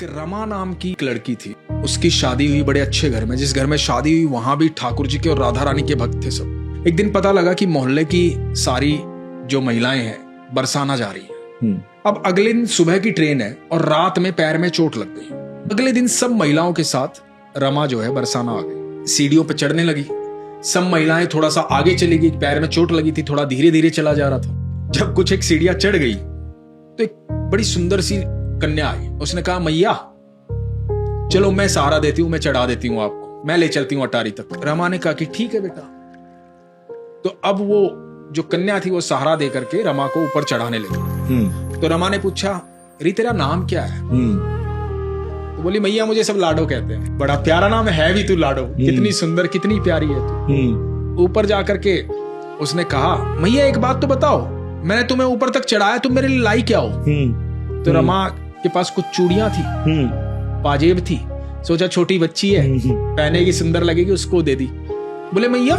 एक रमा नाम की एक लड़की थी। उसकी शादी हुई बड़े अच्छे घर में। जिस घर में शादी हुई वहां भी ठाकुर जी के और राधा रानी के भक्त थे सब। एक दिन पता लगा कि मोहल्ले की सारी जो महिलाएं हैं बरसाना जा रही हैं। अब अगले दिन सुबह की ट्रेन है और रात में पैर में चोट लग गई। अगले दिन सब महिलाओं के साथ रमा जो है बरसाना आ गई। सीढ़ियों पे चढ़ने लगी। सब महिलाएं थोड़ा सा आगे चली गई। पैर में चोट लगी थी, थोड़ा धीरे धीरे चला जा रहा था। जब कुछ एक सीढ़ियां चढ़ गई तो एक बड़ी सुंदर सी कन्या आई। उसने कहा, मैया चलो मैं सहारा देती हूं, मैं चढ़ा देती हूं आपको, मैं ले चलती हूं अटारी तक। रमा ने कहा कि ठीक है बेटा। तो अब वो जो कन्या थी वो सहारा दे करके रमा को ऊपर चढ़ाने लगी। तो रमा ने पूछा, री तेरा नाम क्या है? तो बोली, मैया मुझे सब लाडो कहते हैं। बड़ा प्यारा नाम है भी तू, लाडो। कितनी सुंदर कितनी प्यारी है तू। ऊपर जाकर के उसने कहा, मैया एक बात तो बताओ, मैंने तुम्हें ऊपर तक चढ़ाया, तुम मेरे लिए लाई क्या हो? तो रमा के पास कुछ चूड़ियां थी, पाजेब थी। सोचा छोटी बच्ची है, पहनेगी, सुंदर लगेगी, उसको दे दी। बोले, मैया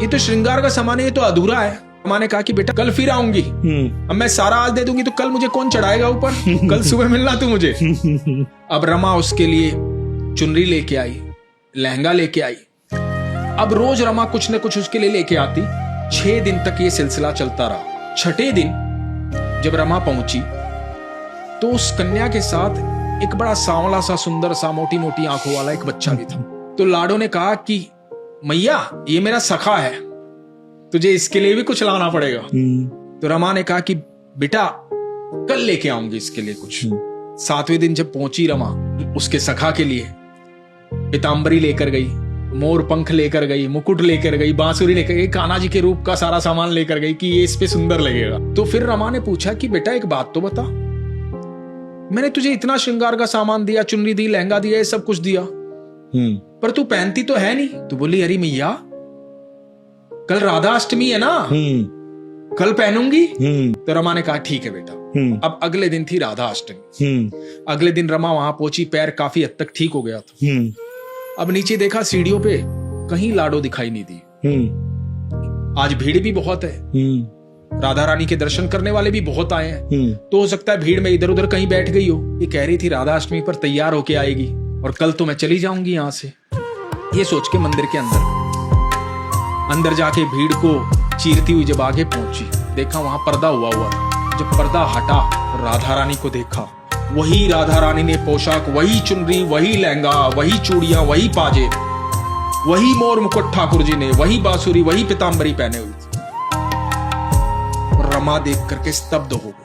ये तो श्रृंगार का सामान है, ये तो अधूरा है। माँ ने कहा कि बेटा कल फिर आऊंगी, अब मैं सारा आज दे दूंगी तो कल मुझे कौन चढ़ाएगा ऊपर? कल सुबह मिलना तू मुझे। अब रमा उसके लिए चुनरी लेके आई, लहंगा लेके आई। अब रोज रमा कुछ न कुछ उसके लिए लेके आती। 6 दिन तक ये सिलसिला चलता रहा। 6ठे दिन जब रमा पहुंची तो उस कन्या के साथ एक बड़ा सांवला सा, सुंदर सा, मोटी मोटी आंखों वाला एक बच्चा भी था। तो लाडो ने कहा कि मैया ये मेरा सखा है, तुझे इसके लिए भी कुछ लाना पड़ेगा। तो रमा ने कहा कि बेटा कल लेके आऊंगी इसके लिए कुछ। 7वें दिन जब पहुंची रमा, उसके सखा के लिए पीतांबरी लेकर गई, मोर पंख लेकर गई, मुकुट लेकर गई, बांसुरी लेकर गई, कान्हा जी के रूप का सारा सामान लेकर गई कि ये इस पे सुंदर लगेगा। तो फिर रमा ने पूछा कि बेटा एक बात तो बता, मैंने तुझे इतना श्रृंगार का सामान दिया, चुनरी दी, लहंगा दिया, ये सब कुछ दिया, पर तू पहनती तो है नहीं। तो बोली, अरे मैया कल राधा अष्टमी है ना, कल पहनूंगी। तो रमा ने कहा ठीक है बेटा। अब अगले दिन थी राधा अष्टमी। अगले दिन रमा वहां पहुंची, पैर काफी हद तक ठीक हो गया था। अब नीचे देखा सीढ़ियों पे कहीं लाडो दिखाई नहीं दी। आज भीड़ भी बहुत है, राधा रानी के दर्शन करने वाले भी बहुत आए हैं, तो हो सकता है भीड़ में इधर उधर कहीं बैठ गई हो। ये कह रही थी राधा अष्टमी पर तैयार होके आएगी और कल तो मैं चली जाऊंगी यहां से। ये सोच के मंदिर के अंदर जाके भीड़ को चीरती हुई जब आगे पहुंची, देखा वहां पर्दा हुआ था। जब पर्दा हटा, राधा रानी को देखा। वही राधा रानी ने पोशाक, वही चुनरी, वही लहंगा, वही चूड़ियां, वही पाजे, वही मोर मुकुट ठाकुर जी ने, वही बांसुरी, वही पीतांबरी पहने हुई थी। रमा देख करके स्तब्ध हो गई।